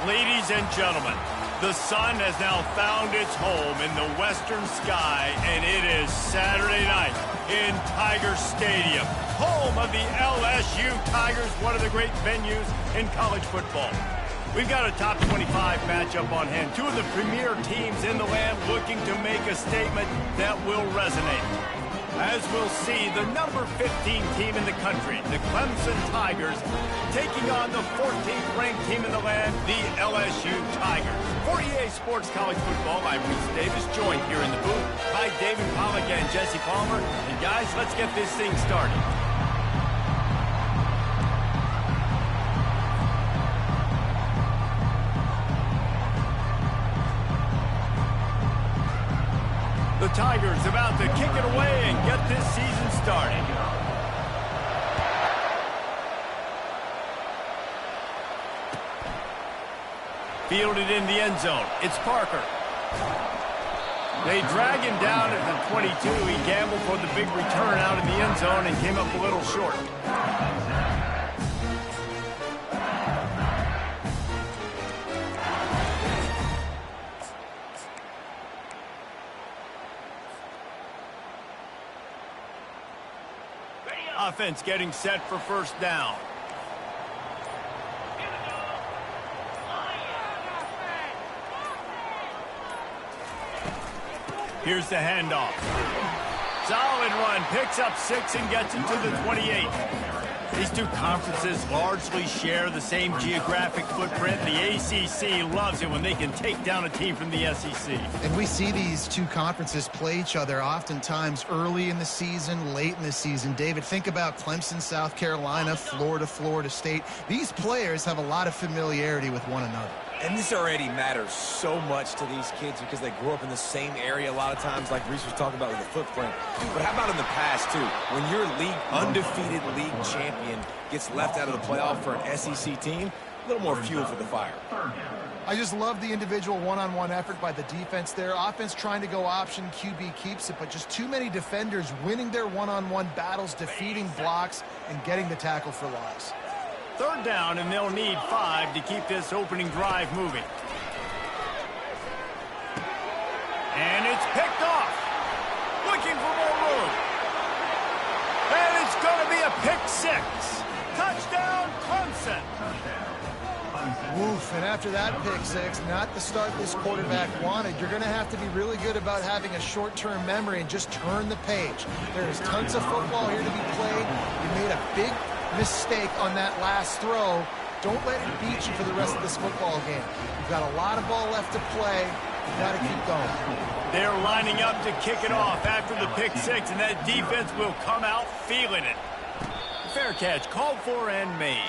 Ladies and gentlemen, the sun has now found its home in the western sky, and it is Saturday night in Tiger Stadium, home of the LSU Tigers, one of the great venues in college football. We've got a top 25 matchup on hand. Two of the premier teams in the land looking to make a statement that will resonate. As we'll see, the number 15 team in the country, the Clemson Tigers, taking on the 14th ranked team in the land, the LSU Tigers. For EA Sports College Football, I'm Reese Davis, joined here in the booth by David Pollack and Jesse Palmer. And guys, let's get this thing started. The Tigers about to kick it away and get this season started. Fielded in the end zone. It's Parker. They drag him down at the 22. He gambled for the big return out in the end zone and came up a little short. Offense getting set for first down. Here's the handoff. Solid run, picks up 6 and gets it to the 28. These two conferences largely share the same geographic footprint. The ACC loves it when they can take down a team from the SEC. And we see these two conferences play each other oftentimes early in the season, late in the season. David, think about Clemson, South Carolina, Florida, Florida State. These players have a lot of familiarity with one another. And this already matters so much to these kids because they grew up in the same area a lot of times, like Reese was talking about with the footprint. But how about in the past, too? When your undefeated league champion gets left out of the playoff for an SEC team, a little more fuel for the fire. I just love the individual one-on-one effort by the defense there. Offense trying to go option, QB keeps it, but just too many defenders winning their one-on-one battles, defeating blocks, and getting the tackle for loss. Third down, and they'll need 5 to keep this opening drive moving. And it's picked off. Looking for more room. And it's going to be a pick 6. Touchdown, Clemson. Woof, and after that pick 6, not the start this quarterback wanted. You're going to have to be really good about having a short-term memory and just turn the page. There is tons of football here to be played. You made a big mistake on that last throw. Don't let it beat you for the rest of this football game. You've got a lot of ball left to play. You've got to keep going. They're lining up to kick it off after the pick 6, and that defense will come out feeling it. Fair catch called for and made.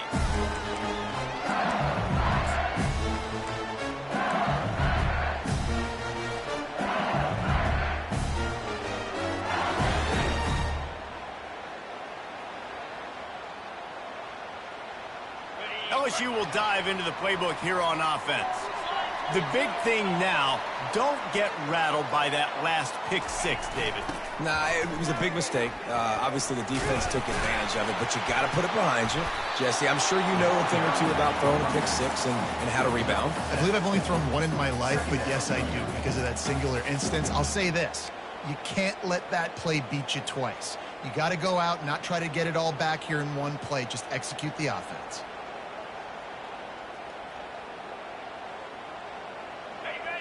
LSU will dive into the playbook here on offense. The big thing now, don't get rattled by that last pick 6, David. Nah, it was a big mistake. Obviously, the defense took advantage of it, but you got to put it behind you. Jesse, I'm sure you know a thing or two about throwing a pick 6 and how to rebound. I believe I've only thrown one in my life, but yes, I do because of that singular instance. I'll say this. You can't let that play beat you twice. You got to go out and not try to get it all back here in one play. Just execute the offense.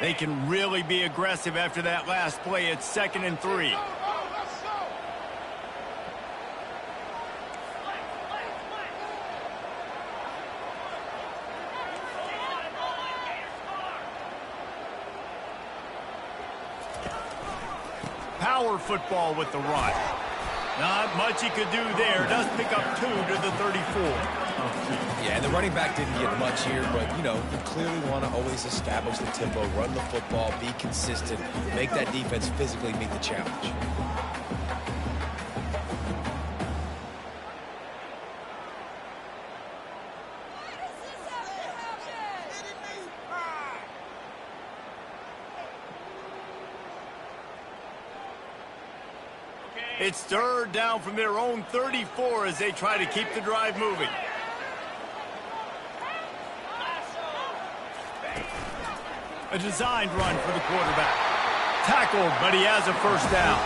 They can really be aggressive after that last play. It's 2nd and 3. Power football with the run. Not much he could do there. Does pick up 2 to the 34. Yeah, and the running back didn't get much here, but, you know, you clearly want to always establish the tempo, run the football, be consistent, make that defense physically meet the challenge. It's 3rd down from their own 34 as they try to keep the drive moving. A designed run for the quarterback. Tackled, but he has a first down.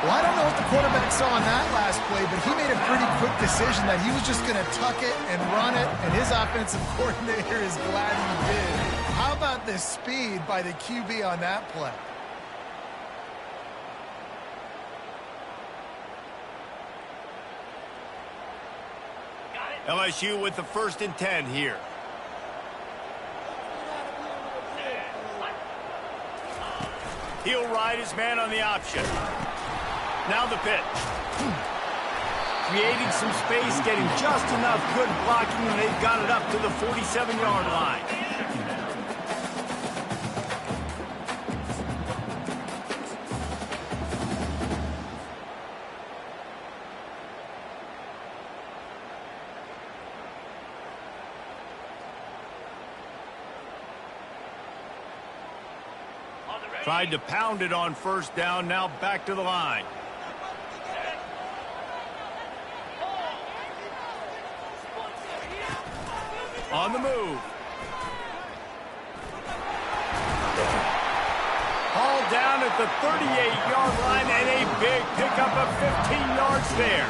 Well, I don't know what the quarterback saw on that last play, but he made a pretty quick decision that he was just going to tuck it and run it, and his offensive coordinator is glad he did. How about the speed by the QB on that play? LSU with the 1st and 10 here. He'll ride his man on the option. Now the pitch. Creating some space, getting just enough good blocking, and they've got it up to the 47-yard line. Tried to pound it on 1st down, now back to the line. On the move. Hauled down at the 38-yard line, and a big pickup of 15 yards there.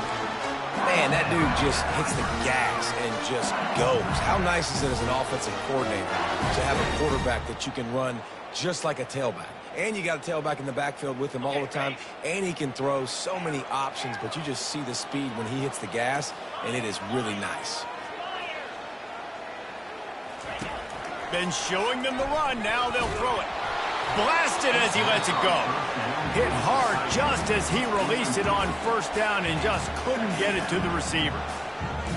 Man, that dude just hits the gas and just goes. How nice is it as an offensive coordinator to have a quarterback that you can run just like a tailback? And you got a tailback in the backfield with him all the time, and he can throw so many options, but you just see the speed when he hits the gas, and it is really nice. Been showing them the run, now they'll throw it. Blasted as he lets it go. Hit hard just as he released it on 1st down and just couldn't get it to the receiver.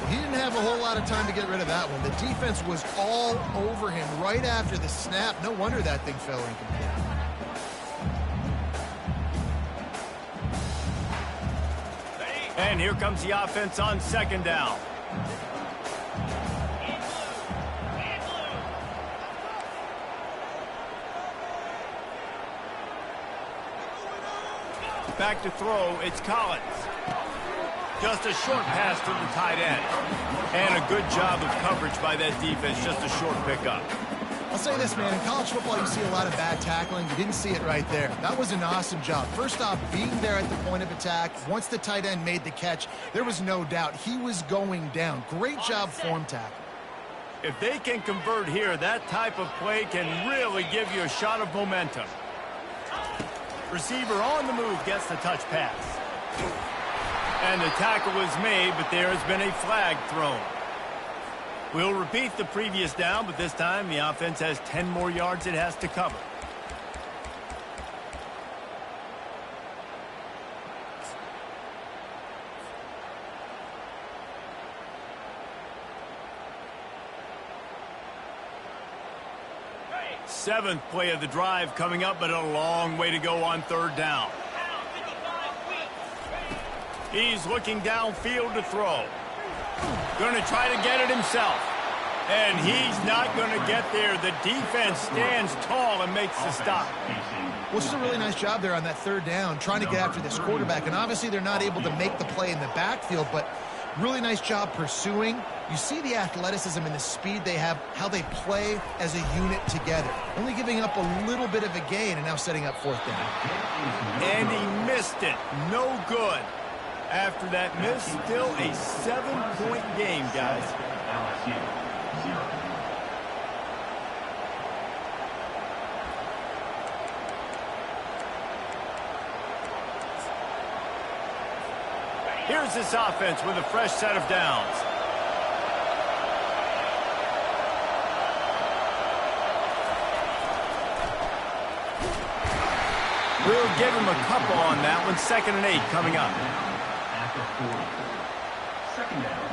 He didn't have a whole lot of time to get rid of that one. The defense was all over him right after the snap. No wonder that thing fell incomplete. And here comes the offense on 2nd down. Back to throw, it's Collins. Just a short pass to the tight end. And a good job of coverage by that defense, just a short pickup. I'll say this, man. In college football, you see a lot of bad tackling. You didn't see it right there. That was an awesome job. First off, being there at the point of attack. Once the tight end made the catch, there was no doubt he was going down. Great job form tackle. If they can convert here, that type of play can really give you a shot of momentum. Receiver on the move gets the touch pass. And the tackle is made, but there has been a flag thrown. We'll repeat the previous down, but this time the offense has 10 more yards it has to cover. Seventh play of the drive coming up, but a long way to go on 3rd down. He's looking downfield to throw. Going to try to get it himself. And he's not going to get there. The defense stands tall and makes the stop. Well, just a really nice job there on that 3rd down, trying to get after this quarterback. And obviously they're not able to make the play in the backfield, but really nice job pursuing. You see the athleticism and the speed they have, how they play as a unit together. Only giving up a little bit of a gain and now setting up 4th down. And he missed it. No good. After that miss, still a 7-point game, guys. Here's this offense with a fresh set of downs. We'll give him a couple on that one. 2nd and 8 coming up. Second down.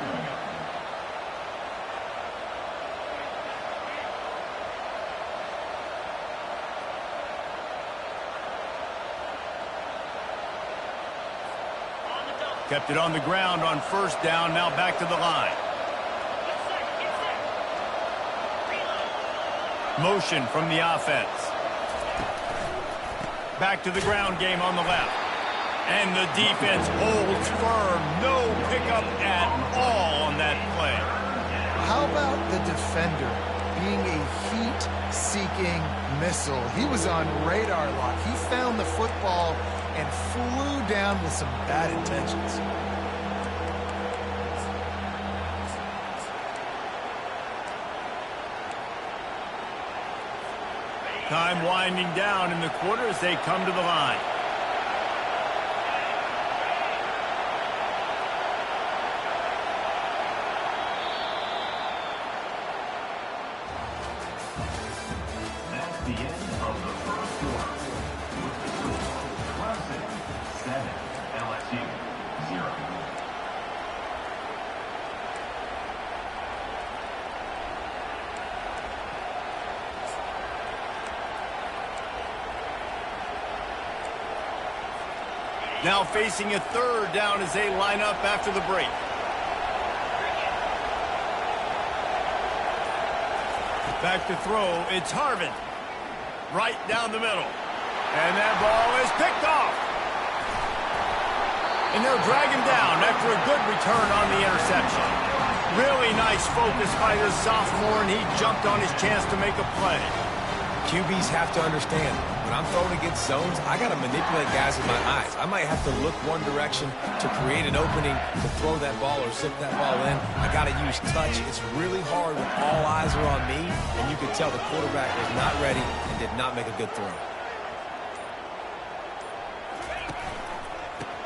Kept it on the ground on 1st down, now back to the line. Motion from the offense. Back to the ground game on the left. And the defense holds firm. No pickup at all on that play. How about the defender? being a heat-seeking missile. He was on radar lock. He found the football and flew down with some bad intentions. Time winding down in the quarter as they come to the line. That's the end of the first quarter. With the score, Clemson 7, LSU 0. Now facing a third down as they line up after the break. Back to throw, it's Harvin. Right down the middle. And that ball is picked off. And they'll drag him down after a good return on the interception. Really nice focus by the sophomore, and he jumped on his chance to make a play. QBs have to understand, when I'm throwing against zones, I got to manipulate guys with my eyes. I might have to look one direction to create an opening to throw that ball or zip that ball in. I got to use touch. It's really hard when all eyes are on me, and you can tell the quarterback was not ready and did not make a good throw.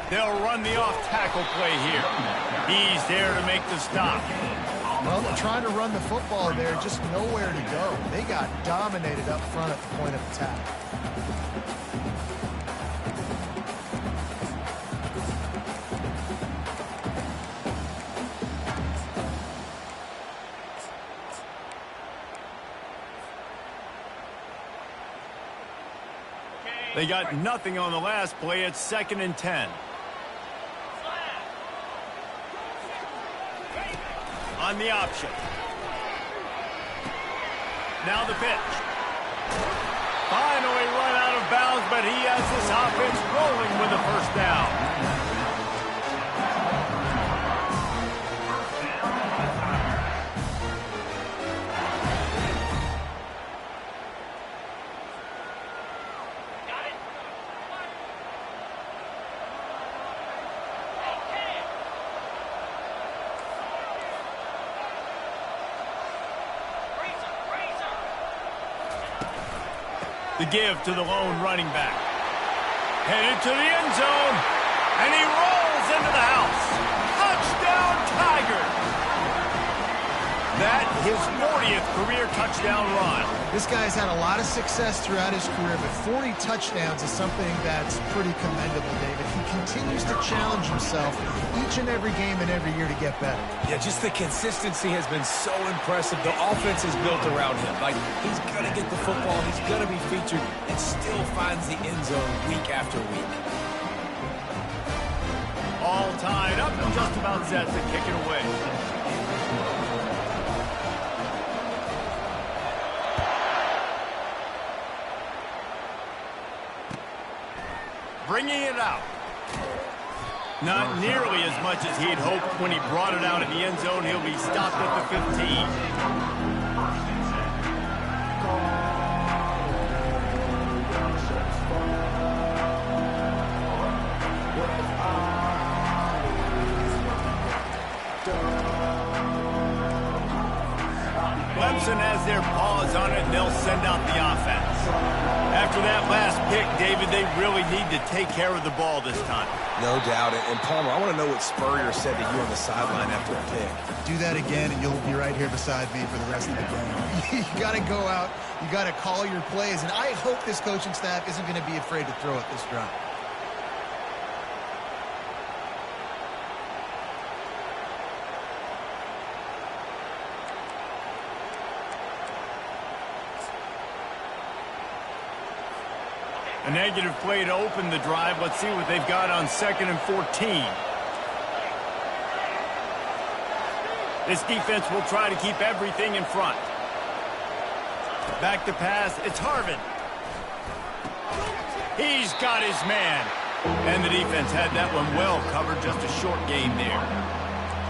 They'll run the off-tackle play here. He's there to make the stop. Well, they're trying to run the football there, just nowhere to go. They got dominated up front at the point of attack. They got nothing on the last play. It's 2nd and 10. On the option. Now the pitch. Finally run out of bounds, but he has this offense rolling with a first down. The give to the lone running back. Headed to the end zone. And he rolls into the house. Touchdown, Tigers. That his 40th career touchdown run. This guy's had a lot of success throughout his career, but 40 touchdowns is something that's pretty commendable, David. He continues to challenge himself each and every game and every year to get better. Yeah, just the consistency has been so impressive. The offense is built around him. Like, he's going to get the football, he's going to be featured, and still finds the end zone week after week. All tied up and just about set to kick it away. Bringing it out. Not nearly as much as he'd hoped when he brought it out in the end zone. He'll be stopped at the 15. Clemson has their paws on it, and they'll send out the offense. After that last pick, David, they really need to take care of the ball this time. No doubt. And Palmer, I want to know what Spurrier said to you on the sideline after a pick. Do that again, and you'll be right here beside me for the rest of the game. You got to go out. You got to call your plays, and I hope this coaching staff isn't going to be afraid to throw it this drive. A negative play to open the drive. Let's see what they've got on 2nd and 14. This defense will try to keep everything in front. Back to pass. It's Harvin. He's got his man. And the defense had that one well covered. Just a short game there.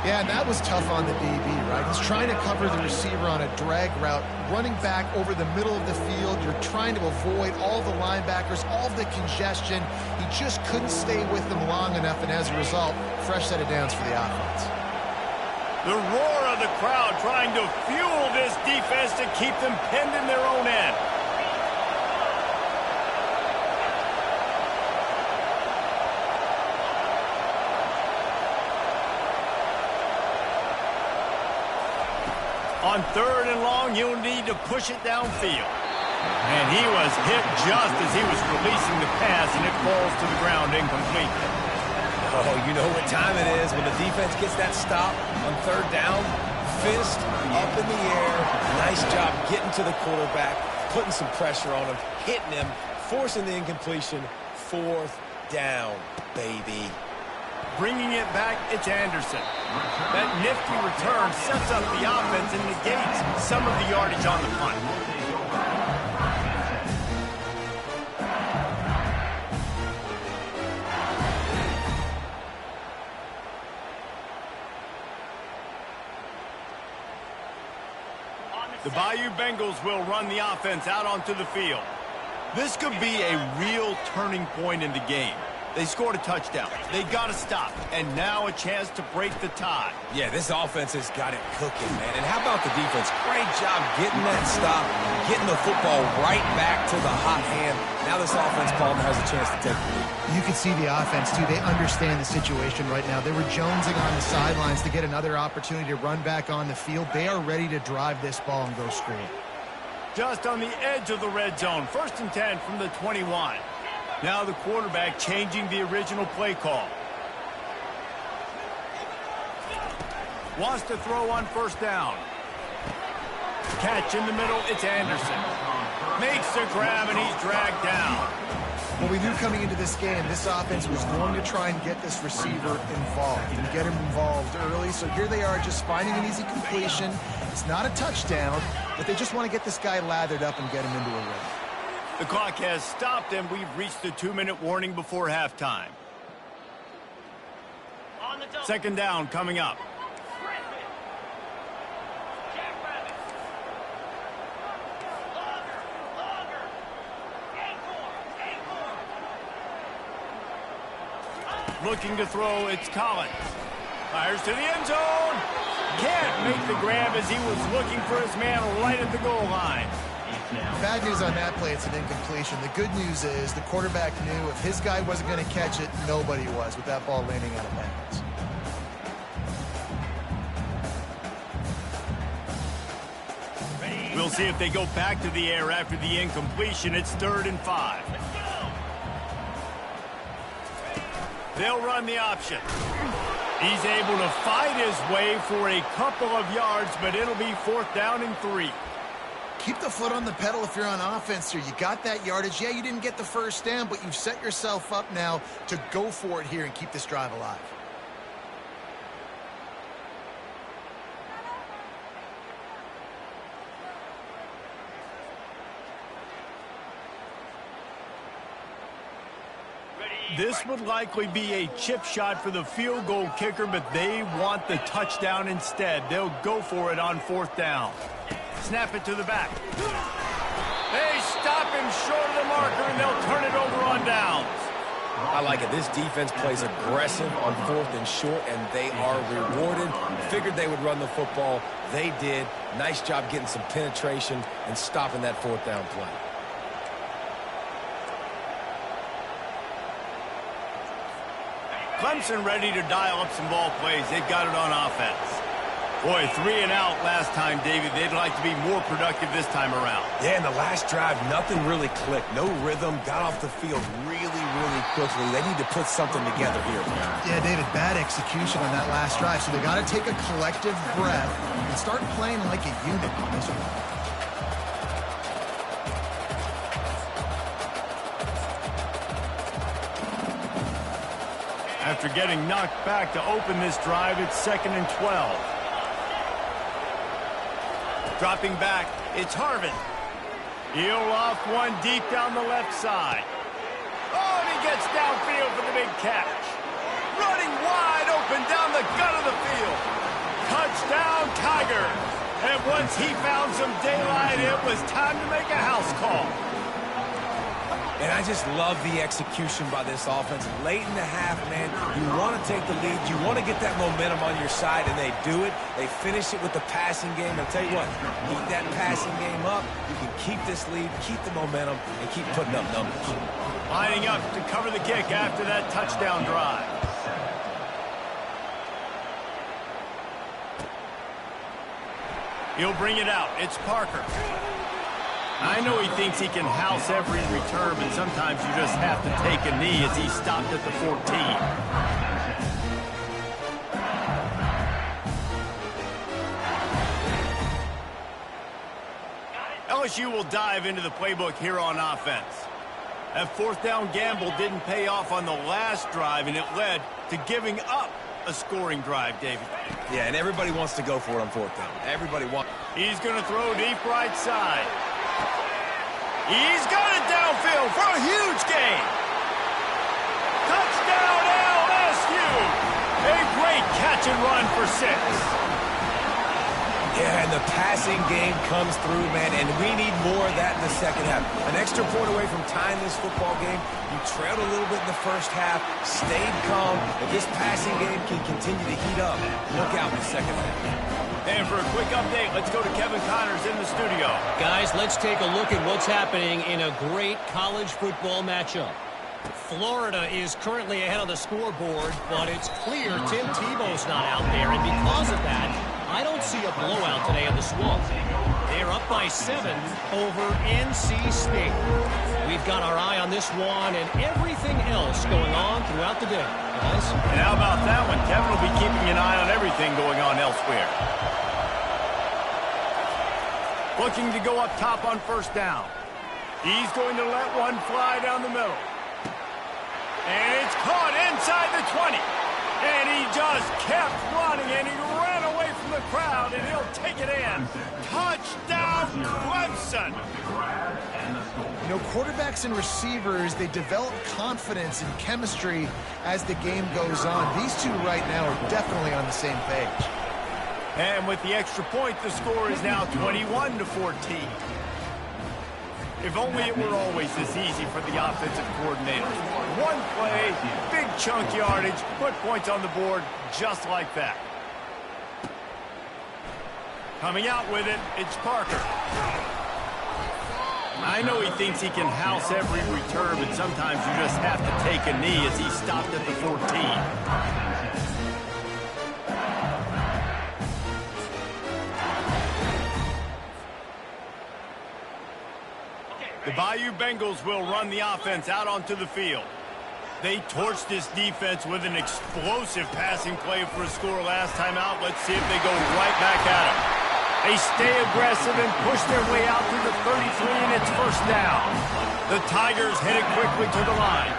Yeah, and that was tough on the DB, right? He's trying to cover the receiver on a drag route, running back over the middle of the field. You're trying to avoid all the linebackers, all the congestion. He just couldn't stay with them long enough, and as a result, fresh set of downs for the offense. The roar of the crowd trying to fuel this defense to keep them pinned in their own end. On 3rd and long, he'll need to push it downfield. And he was hit just as he was releasing the pass, and it falls to the ground incomplete. Oh, you know what time it is when the defense gets that stop on 3rd down. Fist up in the air. Nice job getting to the quarterback, putting some pressure on him, hitting him, forcing the incompletion. 4th down, baby. Bringing it back, it's Anderson. That nifty return sets up the offense and negates some of the yardage on the punt. The Bayou Bengals will run the offense out onto the field. This could be a real turning point in the game. They scored a touchdown. They got to stop. And now a chance to break the tie. Yeah, this offense has got it cooking, man. And how about the defense? Great job getting that stop, getting the football right back to the hot hand. Now this offense, Palmer, has a chance to take the lead. You can see the offense, too. They understand the situation right now. They were jonesing on the sidelines to get another opportunity to run back on the field. They are ready to drive this ball and go straight. Just on the edge of the red zone. 1st and 10 from the 21. Now the quarterback changing the original play call. Wants to throw on 1st down. Catch in the middle, it's Anderson. Makes the grab and he's dragged down. Well, we knew coming into this game, this offense was going to try and get this receiver involved and get him involved early. So here they are just finding an easy completion. It's not a touchdown, but they just want to get this guy lathered up and get him into a rhythm. The clock has stopped, and we've reached the 2-minute warning before halftime. 2nd down coming up. Looking to throw, it's Collins. Fires to the end zone. Can't make the grab as he was looking for his man right at the goal line. Bad news on that play, it's an incompletion. The good news is the quarterback knew if his guy wasn't going to catch it, nobody was with that ball landing out of bounds. We'll see if they go back to the air after the incompletion. It's 3rd and 5. They'll run the option. He's able to fight his way for a couple of yards, but it'll be 4th down and 3. Keep the foot on the pedal if you're on offense here. You got that yardage. Yeah, you didn't get the 1st down, but you've set yourself up now to go for it here and keep this drive alive. This would likely be a chip shot for the field goal kicker, but they want the touchdown instead. They'll go for it on 4th down. Snap it to the back. They stop him short of the marker, and they'll turn it over on downs. I like it. This defense plays aggressive on 4th and short, and they are rewarded. Figured they would run the football. They did. Nice job getting some penetration and stopping that 4th down play. Clemson ready to dial up some ball plays. They've got it on offense. Boy, 3 and out last time, David. They'd like to be more productive this time around. Yeah, in the last drive, nothing really clicked. No rhythm. Got off the field really, really quickly. They need to put something together here. Yeah, David, bad execution on that last drive. So they got to take a collective breath and start playing like a unit on this one. After getting knocked back to open this drive, it's 2nd and 12. Dropping back, it's Harvin. He'll off one deep down the left side. Oh, and he gets downfield for the big catch. Running wide open down the gut of the field. touchdown, Tigers. And once he found some daylight, it was time to make a house call. And I just love the execution by this offense. Late in the half, man, you want to take the lead. You want to get that momentum on your side, and they do it. They finish it with the passing game. I'll tell you what, keep that passing game up. You can keep this lead, keep the momentum, and keep putting up numbers. Lining up to cover the kick after that touchdown drive. He'll bring it out. It's Parker. I know he thinks he can house every return, but sometimes you just have to take a knee as he stopped at the 14. LSU will dive into the playbook here on offense. That fourth down gamble didn't pay off on the last drive, and it led to giving up a scoring drive, David. Yeah, and everybody wants to go for it on fourth down. Everybody wants. He's going to throw deep right side. He's got it downfield for a huge gain. Touchdown, LSU. A great catch and run for 6. Yeah, and the passing game comes through, man, and we need more of that in the second half. An extra point away from tying this football game. You trailed a little bit in the first half, stayed calm. If this passing game can continue to heat up, look out in the second half. And for a quick update, let's go to Kevin Connors in the studio. Guys, let's take a look at what's happening in a great college football matchup. Florida is currently ahead on the scoreboard, but it's clear Tim Tebow's not out there, and because of that, I don't see a blowout today in the Swamp. They're up by 7 over NC State. We've got our eye on this one and everything else going on throughout the day. Guys? And how about that one? Kevin will be keeping an eye on everything going on elsewhere. Looking to go up top on first down. He's going to let one fly down the middle. And it's caught inside the 20. And he just kept running, and he ran away from the crowd, and he'll take it in. Touchdown, Clemson. You know, quarterbacks and receivers, they develop confidence and chemistry as the game goes on. These two right now are definitely on the same page. And with the extra point, the score is now 21-14. If only it were always this easy for the offensive coordinators. One play, big chunk yardage, put points on the board just like that. Coming out with it, it's Parker. I know he thinks he can house every return, but sometimes you just have to take a knee as he stopped at the 14. The Bayou Bengals will run the offense out onto the field. They torched this defense with an explosive passing play for a score last time out. Let's see if they go right back at him. They stay aggressive and push their way out through the 33, and it's first down. The Tigers headed quickly to the line.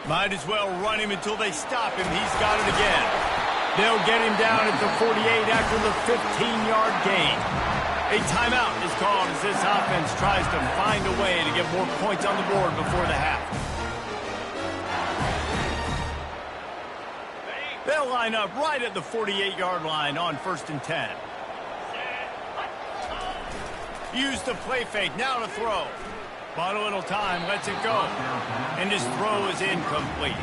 Might as well run him until they stop him. He's got it again. They'll get him down at the 48 after the 15-yard gain. A timeout is called as this offense tries to find a way to get more points on the board before the half. They'll line up right at the 48-yard line on 1st and 10. Use the play fake, now to throw. But a little time, lets it go. And his throw is incomplete.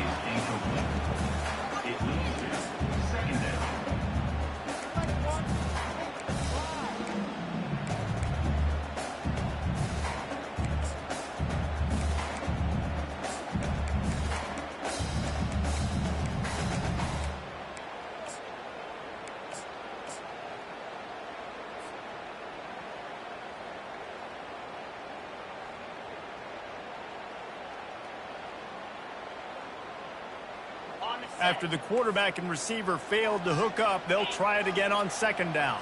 After the quarterback and receiver failed to hook up, they'll try it again on 2nd down.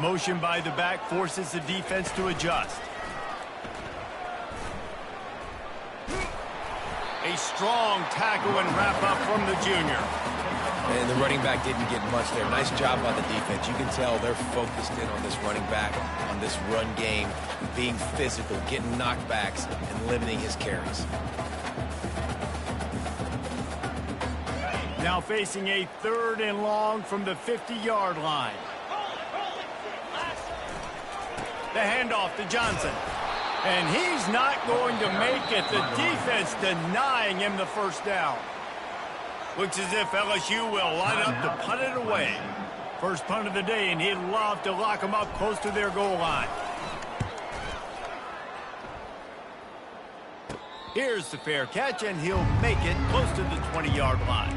Motion by the back forces the defense to adjust. A strong tackle and wrap up from the junior. And the running back didn't get much there. Nice job by the defense. You can tell they're focused in on this running back, on this run game, being physical, getting knockbacks, and limiting his carries. Now facing a 3rd and long from the 50-yard line. The handoff to Johnson. And he's not going to make it. The defense denying him the first down. Looks as if LSU will line up to punt it away. First punt of the day, and he'd love to lock them up close to their goal line. Here's the fair catch, and he'll make it close to the 20-yard line.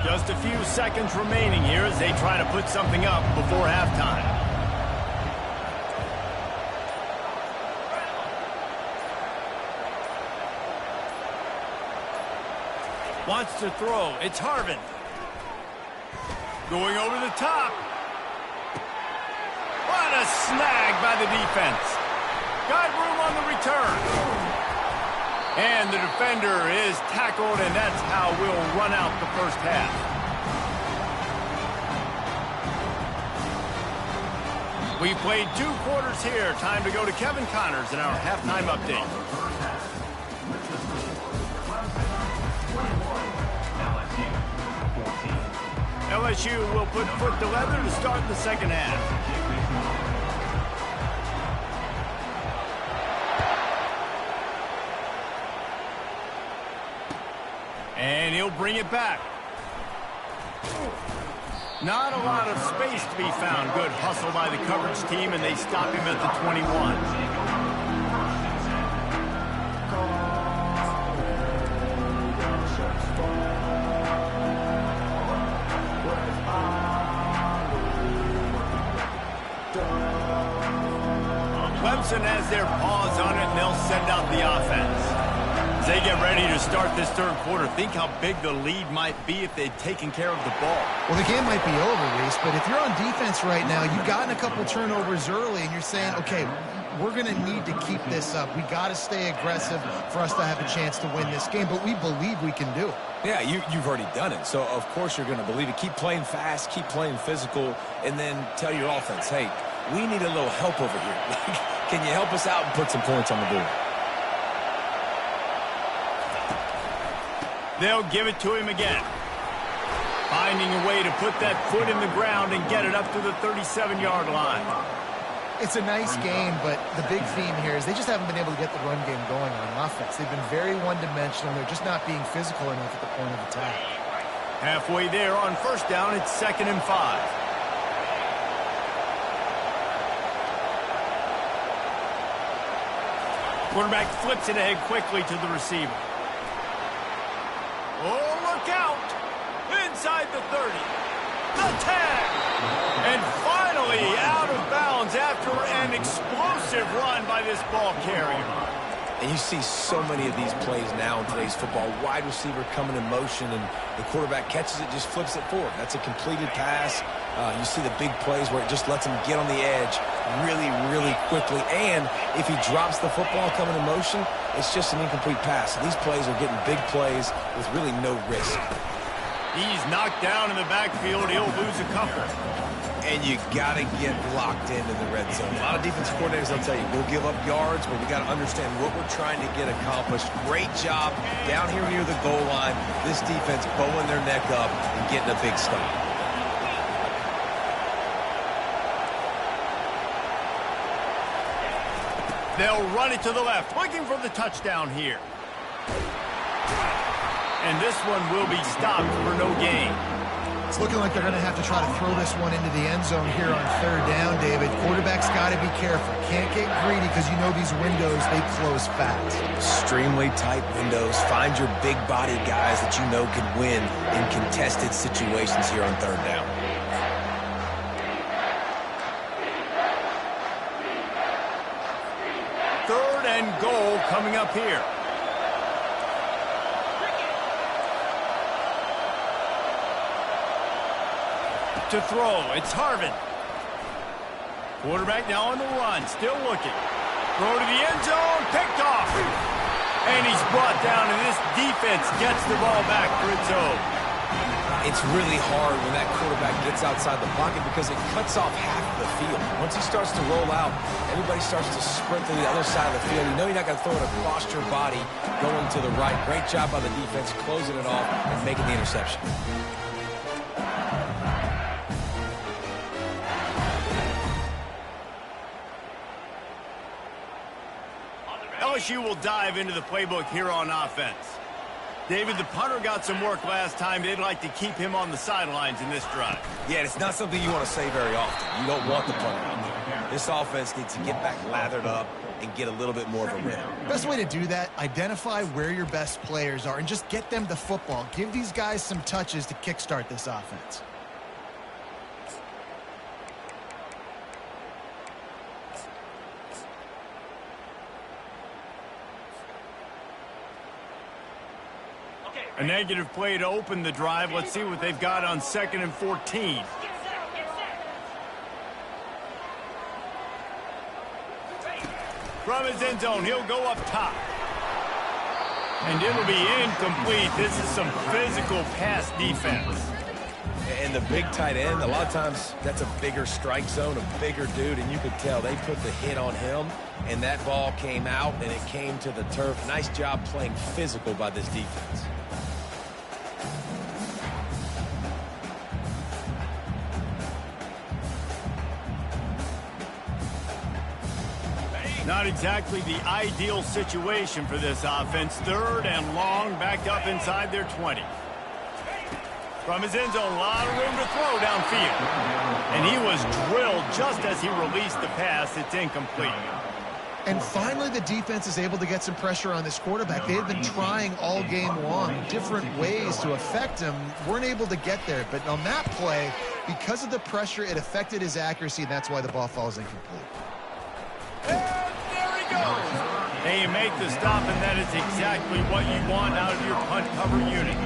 Just a few seconds remaining here as they try to put something up before halftime. Wants to throw. It's Harvin. Going over the top. What a snag by the defense. Got room on the return. And the defender is tackled, and that's how we'll run out the first half. We've played 2 quarters here. Time to go to Kevin Connors in our halftime update. LSU will put foot to leather to start the second half. And he'll bring it back. Not a lot of space to be found. Good hustle by the coverage team, and they stop him at the 21. Clemson has their paws on it, and they'll send out the offense. As they get ready to start this 3rd quarter, think how big the lead might be if they'd taken care of the ball. Well, the game might be over, Reese, but if you're on defense right now, you've gotten a couple turnovers early, and you're saying, okay, we're going to need to keep this up. We got to stay aggressive for us to have a chance to win this game, but we believe we can do it. Yeah, you've already done it, so of course you're going to believe it. Keep playing fast, keep playing physical, and then tell your offense, hey, we need a little help over here. Can you help us out and put some points on the board? They'll give it to him again. Finding a way to put that foot in the ground and get it up to the 37-yard line. It's a nice game, but the big theme here is they just haven't been able to get the run game going on offense. They've been very one-dimensional. They're just not being physical enough at the point of attack. Halfway there on first down, it's 2nd and 5. Quarterback flips it ahead quickly to the receiver. Oh, look out! Inside the 30. The 10. And finally out of bounds after an explosive run by this ball carrier. And you see so many of these plays now in today's football. Wide receiver coming in motion, and the quarterback catches it, just flips it forward. That's a completed pass. You see the big plays where it just lets him get on the edge really, really quickly. And if he drops the football coming in motion, it's just an incomplete pass. So these plays are getting big plays with really no risk. He's knocked down in the backfield. He'll lose a couple. And you got to get locked into the red zone. A lot of defensive coordinators, they'll tell you, we'll give up yards, but we got to understand what we're trying to get accomplished. Great job down here near the goal line. This defense bowing their neck up and getting a big stop. They'll run it to the left, looking for the touchdown here. And this one will be stopped for no gain. It's looking like they're going to have to try to throw this one into the end zone here on 3rd down, David. Quarterback's got to be careful. Can't get greedy because you know these windows, they close fast. Extremely tight windows. Find your big-bodied guys that you know can win in contested situations here on 3rd down. Third and goal coming up here. to throw. It's Harvin. Quarterback now on the run, still looking. Throw to the end zone, picked off. And he's brought down, and this defense gets the ball back for its own. It's really hard when that quarterback gets outside the pocket because it cuts off half of the field. Once he starts to roll out, everybody starts to sprint to the other side of the field. You know you're not going to throw it across your body going to the right. Great job by the defense closing it off and making the interception. LSU will dive into the playbook here on offense. David, the punter got some work last time. They'd like to keep him on the sidelines in this drive. Yeah, it's not something you want to say very often. You don't want the punter out there. This offense needs to get back lathered up and get a little bit more of a rhythm. Best way to do that, identify where your best players are and just get them the football. Give these guys some touches to kickstart this offense. A negative play to open the drive. Let's see what they've got on 2nd and 14. From his end zone, he'll go up top. And it'll be incomplete. This is some physical pass defense. And the big tight end, a lot of times that's a bigger strike zone, a bigger dude, and you could tell they put the hit on him, and that ball came out, and it came to the turf. Nice job playing physical by this defense. Not exactly the ideal situation for this offense. 3rd and long, backed up inside their 20. From his end zone, a lot of room to throw downfield. And he was drilled just as he released the pass. It's incomplete. And finally, the defense is able to get some pressure on this quarterback. They had been trying all game long different ways to affect him. Weren't able to get there. But on that play, because of the pressure, it affected his accuracy, and that's why the ball falls incomplete. They make the stop, and that is exactly what you want out of your punt cover unit.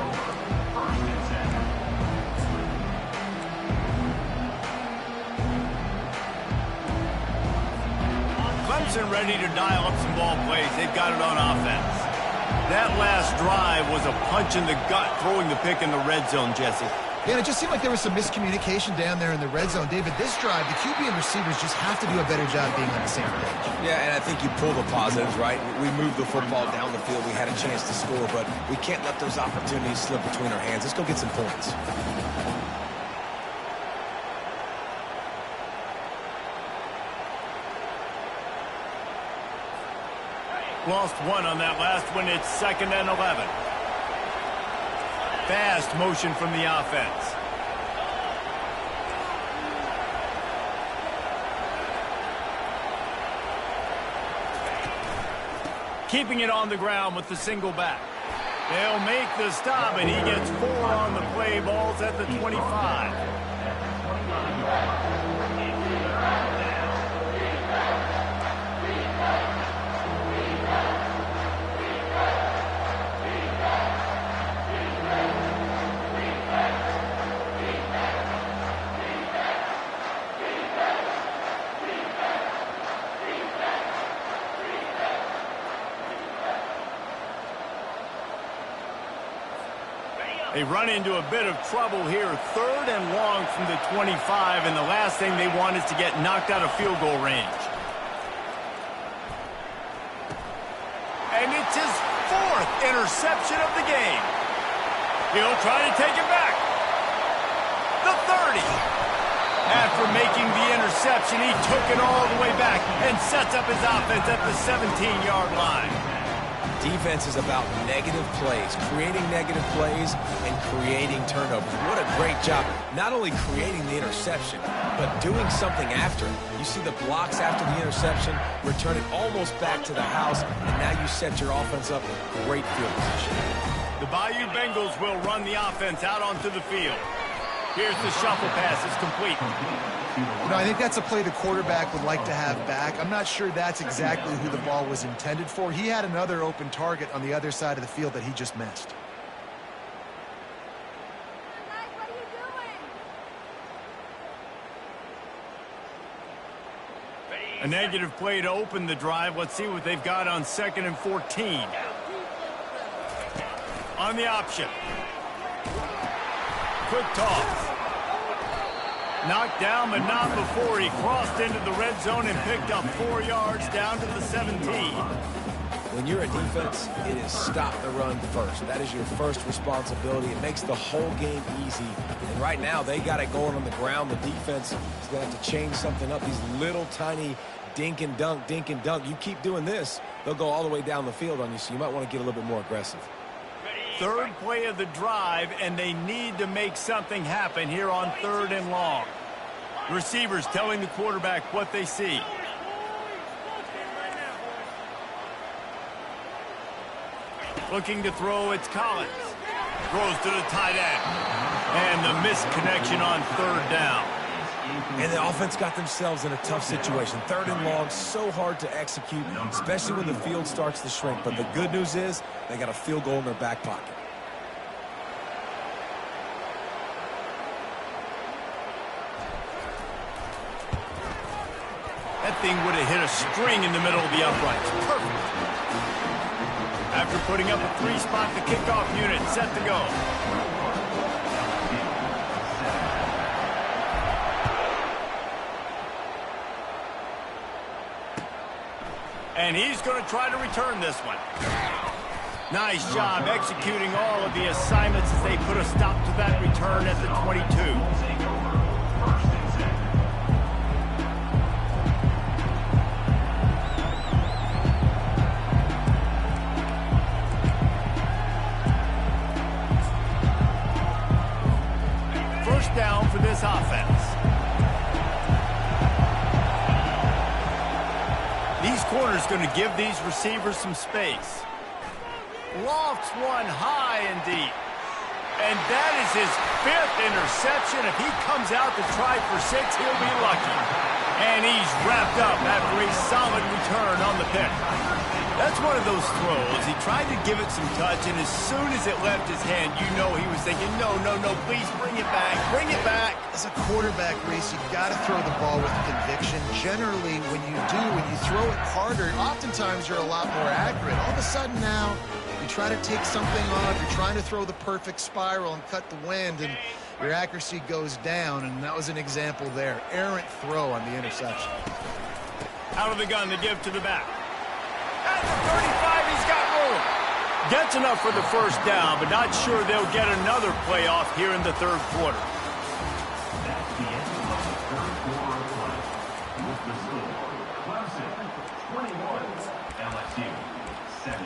Clemson ready to dial up some ball plays. They've got it on offense. That last drive was a punch in the gut, throwing the pick in the red zone, Jesse. Yeah, it just seemed like there was some miscommunication down there in the red zone. David, this drive, the QB and receivers just have to do a better job being on the same page. Yeah, and I think you pull the positives, right? We moved the football down the field. We had a chance to score, but we can't let those opportunities slip between our hands. Let's go get some points. Lost one on that last one. It's 2nd and 11. Fast motion from the offense. Keeping it on the ground with the single back. They'll make the stop, and he gets 4 on the play. Ball's at the 25. They run into a bit of trouble here. 3rd and long from the 25, and the last thing they want is to get knocked out of field goal range. And it's his 4th interception of the game. He'll try to take it back. The 30. After making the interception, he took it all the way back and sets up his offense at the 17-yard line. Defense is about negative plays, creating negative plays and creating turnovers. What a great job, not only creating the interception, but doing something after. You see the blocks after the interception, return it almost back to the house, and now you set your offense up with great field position. The Bayou Bengals will run the offense out onto the field. Here's the shuffle pass. It's complete. You know, I think that's a play the quarterback would like to have back. I'm not sure that's exactly who the ball was intended for. He had another open target on the other side of the field that he just missed. A negative play to open the drive. Let's see what they've got on 2nd and 14. On the option. Quick toss. Knocked down, but not before he crossed into the red zone and picked up 4 yards down to the 17. When you're a defense, it is stop the run first. That is your first responsibility. It makes the whole game easy. And right now, they got it going on the ground. The defense is going to have to change something up. These little tiny dink and dunk, dink and dunk. You keep doing this, they'll go all the way down the field on you, so you might want to get a little bit more aggressive. 3rd play of the drive, and they need to make something happen here on 3rd and long. Receivers telling the quarterback what they see. Looking to throw, it's Collins. Throws to the tight end. And the missed connection on 3rd down. And the offense got themselves in a tough situation. 3rd and long, so hard to execute, especially when the field starts to shrink. But the good news is they got a field goal in their back pocket. That thing would have hit a string in the middle of the uprights. Perfect. After putting up a 3-spot, the kickoff unit set to go. And he's going to try to return this one. Nice job executing all of the assignments as they put a stop to that return at the 22. Down for this offense. These corners going to give these receivers some space. Lofts one high and deep. And that is his 5th interception. If he comes out to try for 6, he'll be lucky. And he's wrapped up after a solid return on the pick. That's one of those throws. He tried to give it some touch, and as soon as it left his hand, you know he was thinking, no, no, no, please bring it back, bring it back. As a quarterback, Reese, you've got to throw the ball with conviction. Generally, when you do, when you throw it harder, oftentimes you're a lot more accurate. All of a sudden now, you try to take something off, you're trying to throw the perfect spiral and cut the wind, and your accuracy goes down, and that was an example there. Errant throw on the interception. Out of the gun to give to the back. At the 35, he's got room. Gets enough for the 1st down, but not sure they'll get another playoff here in the 3rd quarter. That's the end of the 3rd quarter of play. With the score, Clemson 21, LSU 17.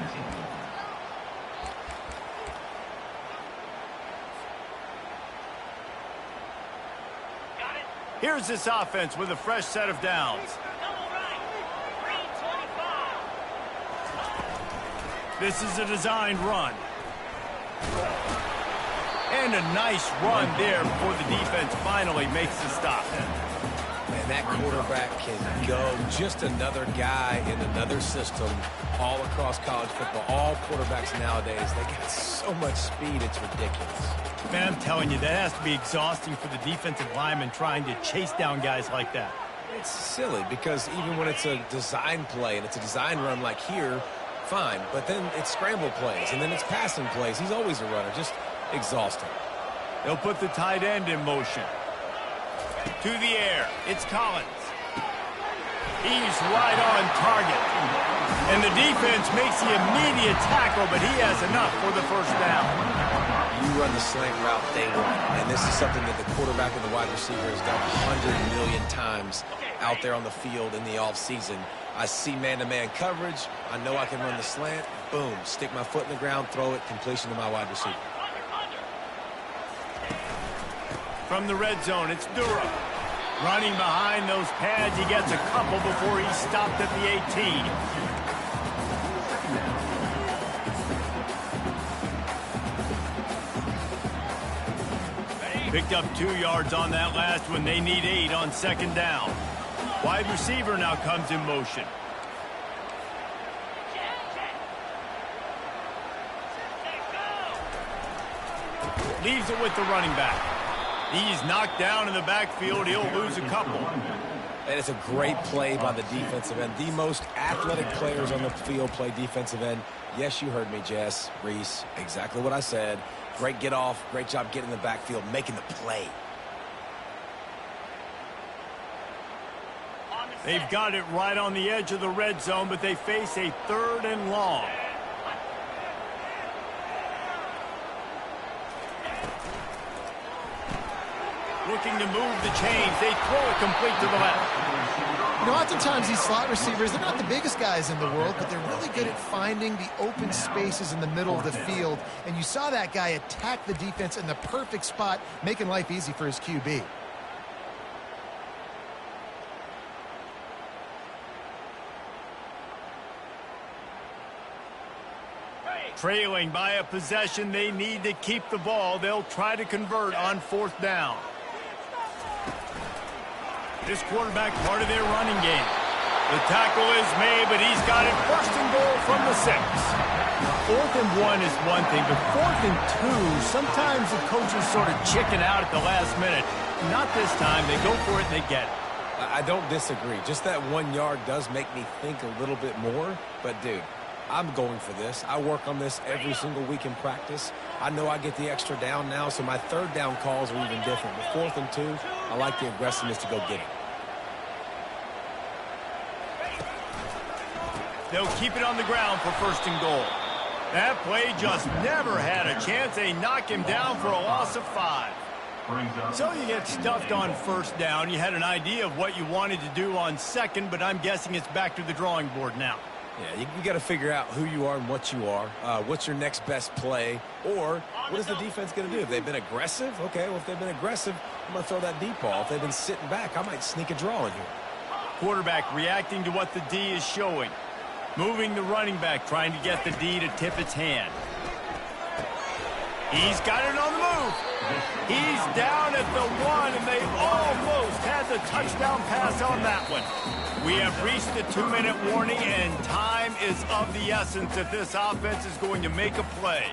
Here's this offense with a fresh set of downs. This is a designed run. And a nice run there before the defense finally makes the stop. Man, that quarterback can go. Just another guy in another system all across college football. All quarterbacks nowadays, they got so much speed, it's ridiculous. Man, I'm telling you, that has to be exhausting for the defensive lineman trying to chase down guys like that. It's silly because even when it's a design play and it's a design run like here, fine, but then it's scramble plays, and then it's passing plays. He's always a runner, just exhausting. They'll put the tight end in motion. To the air, it's Collins. He's right on target. And the defense makes the immediate tackle, but he has enough for the 1st down. You run the slant route day one, and this is something that the quarterback and the wide receiver has done 100 million times out there on the field in the offseason. I see man-to-man coverage. I know I can run the slant. Boom. Stick my foot in the ground, throw it, completion to my wide receiver. From the red zone, it's Dura. Running behind those pads, he gets a couple before he's stopped at the 18. Picked up 2 yards on that last one. They need 8 on 2nd down. Wide receiver now comes in motion. Leaves it with the running back. He's knocked down in the backfield. He'll lose a couple. And it's a great play by the defensive end. The most athletic players on the field play defensive end. Yes, you heard me, Jess, Reese. Exactly what I said. Great get off. Great job getting in the backfield, making the play. They've got it right on the edge of the red zone, but they face a 3rd and long. Looking to move the chains. They throw it complete to the left. You know, oftentimes these slot receivers, they're not the biggest guys in the world, but they're really good at finding the open spaces in the middle of the field. And you saw that guy attack the defense in the perfect spot, making life easy for his QB. Trailing by a possession, they need to keep the ball. They'll try to convert on 4th down. This quarterback part of their running game. The tackle is made, but he's got it 1st and goal from the 6. 4th and 1 is one thing, but 4th and 2, sometimes the coaches sort of chicken out at the last minute. Not this time. They go for it and they get it. I don't disagree. Just that 1 yard does make me think a little bit more. But, dude, I'm going for this. I work on this every single week in practice. I know I get the extra down now, so my 3rd down calls are even different. But 4th and 2, I like the aggressiveness to go get it. They'll keep it on the ground for 1st and goal. That play just never had a chance. They knock him down for a loss of 5. So you get stuffed on 1st down. You had an idea of what you wanted to do on 2nd, but I'm guessing it's back to the drawing board now. Yeah, you got to figure out who you are and what you are. What's your next best play? Or what is the defense going to do? If they've been aggressive, okay, well, if they've been aggressive, I'm going to throw that deep ball. If they've been sitting back, I might sneak a draw in here. Quarterback reacting to what the D is showing. Moving the running back, trying to get the D to tip its hand. He's got it on the move. He's down at the 1, and they almost had the touchdown pass on that one. We have reached the 2-minute warning, and time is of the essence if this offense is going to make a play.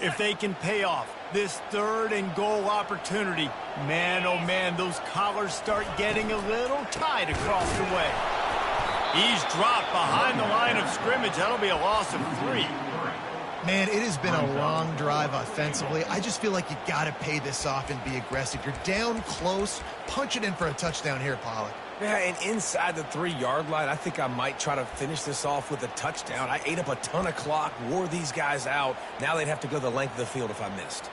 If they can pay off this 3rd and goal opportunity, man, oh man, those collars start getting a little tight across the way. He's dropped behind the line of scrimmage. That'll be a loss of 3. Man, it has been a long drive offensively. I just feel like you got to pay this off and be aggressive. You're down close. Punch it in for a touchdown here, Pollack. Yeah, and inside the 3-yard line, I think I might try to finish this off with a touchdown. I ate up a ton of clock, wore these guys out. Now they'd have to go the length of the field if I missed.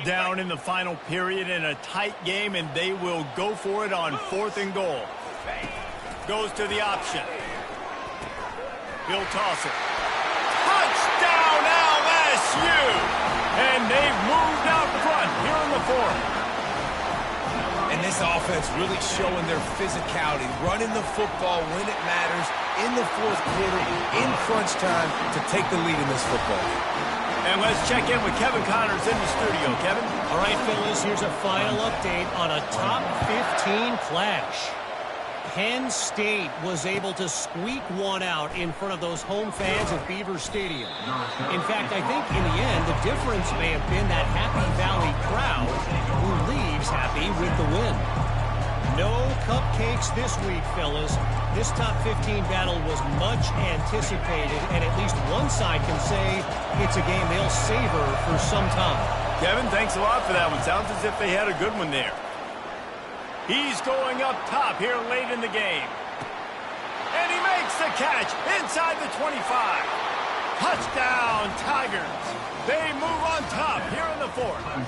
Down in the final period in a tight game, and they will go for it on 4th and goal. Goes to the option. He'll toss it. Touchdown LSU! And they've moved out front here in the 4th. And this offense really showing their physicality, running the football when it matters, in the 4th quarter, in crunch time, to take the lead in this football game. And let's check in with Kevin Connors in the studio. Kevin? All right, fellas, here's a final update on a top 15 clash. Penn State was able to squeak one out in front of those home fans at Beaver Stadium. In fact, I think in the end, the difference may have been that Happy Valley crowd who leaves happy with the win. No cupcakes this week, fellas. This top 15 battle was much anticipated, and at least one side can say it's a game they'll savor for some time. Kevin, thanks a lot for that one. Sounds as if they had a good one there. He's going up top here late in the game. And he makes the catch inside the 25. Touchdown, Tigers. They move on top here in the 4th.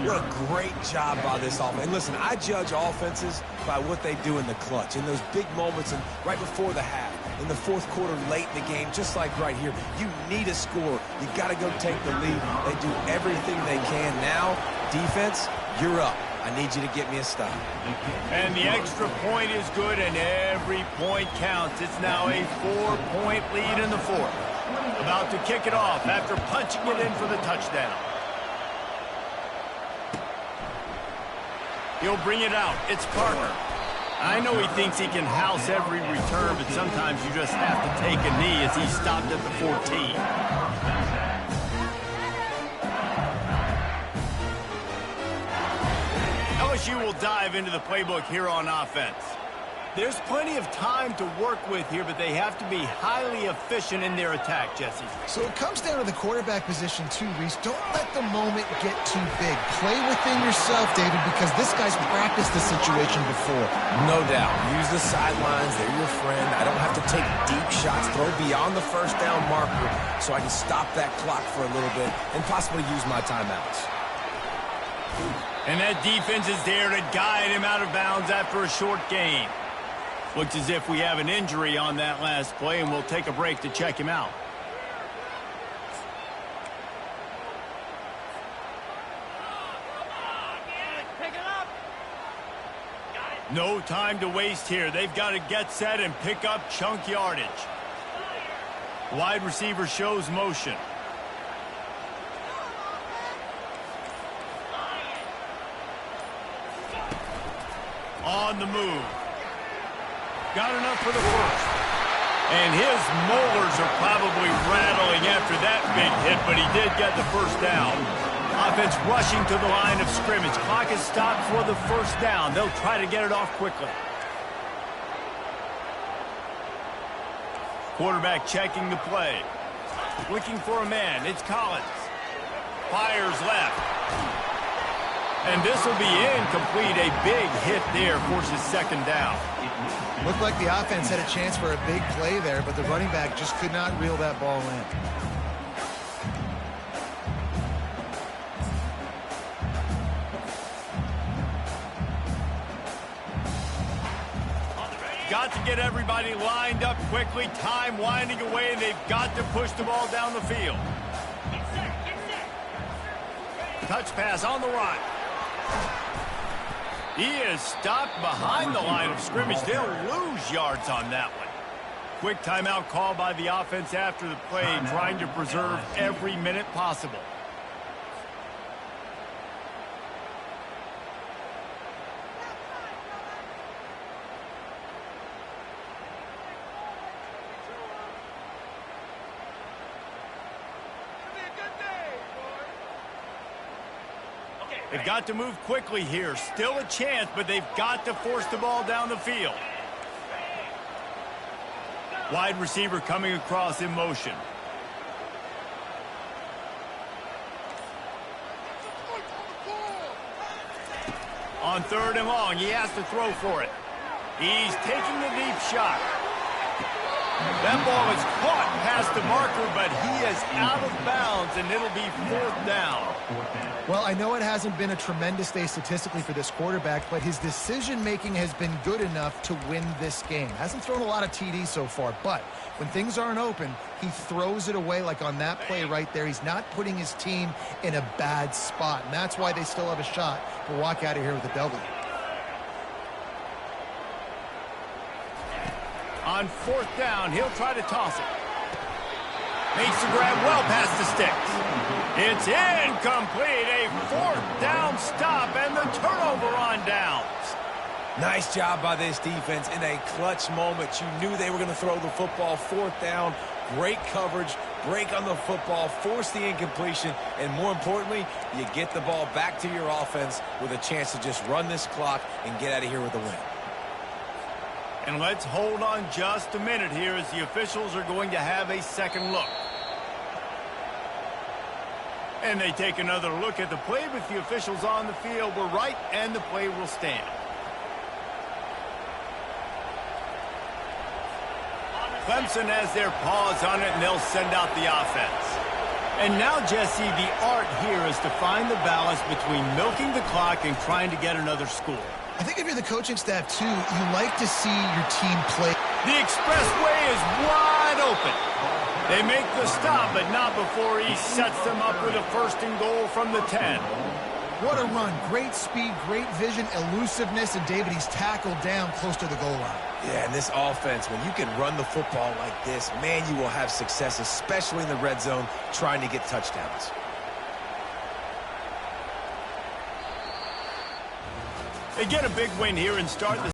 What a great job by this offense. And listen, I judge offenses by what they do in the clutch, in those big moments and right before the half, in the 4th quarter, late in the game, just like right here. You need a score. You got to go take the lead. They do everything they can. Now, defense, you're up. I need you to get me a stop. And the extra point is good, and every point counts. It's now a 4-point lead in the 4th. About to kick it off after punching it in for the touchdown. He'll bring it out. It's Parker. I know he thinks he can house every return, but sometimes you just have to take a knee as he stopped at the 14. LSU will dive into the playbook here on offense. There's plenty of time to work with here, but they have to be highly efficient in their attack, Jesse. So it comes down to the quarterback position too, Reese. Don't let the moment get too big. Play within yourself, David, because this guy's practiced the situation before. No doubt. Use the sidelines. They're your friend. I don't have to take deep shots, throw beyond the first down marker so I can stop that clock for a little bit and possibly use my timeouts. And that defense is there to guide him out of bounds after a short gain. Looks as if we have an injury on that last play, and we'll take a break to check him out. No time to waste here. They've got to get set and pick up chunk yardage. Wide receiver shows motion. On the move. Got enough for the first. And his molars are probably rattling after that big hit, but he did get the first down. Offense rushing to the line of scrimmage. Clock is stopped for the first down. They'll try to get it off quickly. Quarterback checking the play. Looking for a man. It's Collins. Fires left. And this will be incomplete. A big hit there forces second down. Looked like the offense had a chance for a big play there, but the running back just could not reel that ball in. Got to get everybody lined up quickly. Time winding away, and they've got to push the ball down the field. Touch pass on the run. He is stopped behind the line of scrimmage. They'll lose yards on that one. Quick timeout call by the offense after the play, trying to preserve every minute possible. They've got to move quickly here. Still a chance, but they've got to force the ball down the field. Wide receiver coming across in motion. On third and long, he has to throw for it. He's taking the deep shot. That ball is caught past the marker, but he is out of bounds, and it'll be fourth down. Well, I know it hasn't been a tremendous day statistically for this quarterback, but his decision-making has been good enough to win this game. Hasn't thrown a lot of TDs so far, but when things aren't open, he throws it away like on that play right there. He's not putting his team in a bad spot, and that's why they still have a shot to walk out of here with a W. On fourth down, he'll try to toss it. Makes the grab well past the sticks. It's incomplete. A fourth down stop and the turnover on downs. Nice job by this defense in a clutch moment. You knew they were going to throw the football. Fourth down, great coverage, break on the football, force the incompletion, and more importantly, you get the ball back to your offense with a chance to just run this clock and get out of here with a win. And let's hold on just a minute here as the officials are going to have a second look. And they take another look at the play, but the officials on the field were right, and the play will stand. Clemson has their paws on it, and they'll send out the offense. And now, Jesse, the art here is to find the balance between milking the clock and trying to get another score. I think if you're the coaching staff, too, you like to see your team play. The expressway is wide open. They make the stop, but not before he sets them up with a first and goal from the 10. What a run. Great speed, great vision, elusiveness, and David, he's tackled down close to the goal line. Yeah, and this offense, when you can run the football like this, man, you will have success, especially in the red zone, trying to get touchdowns. They get a big win here and start the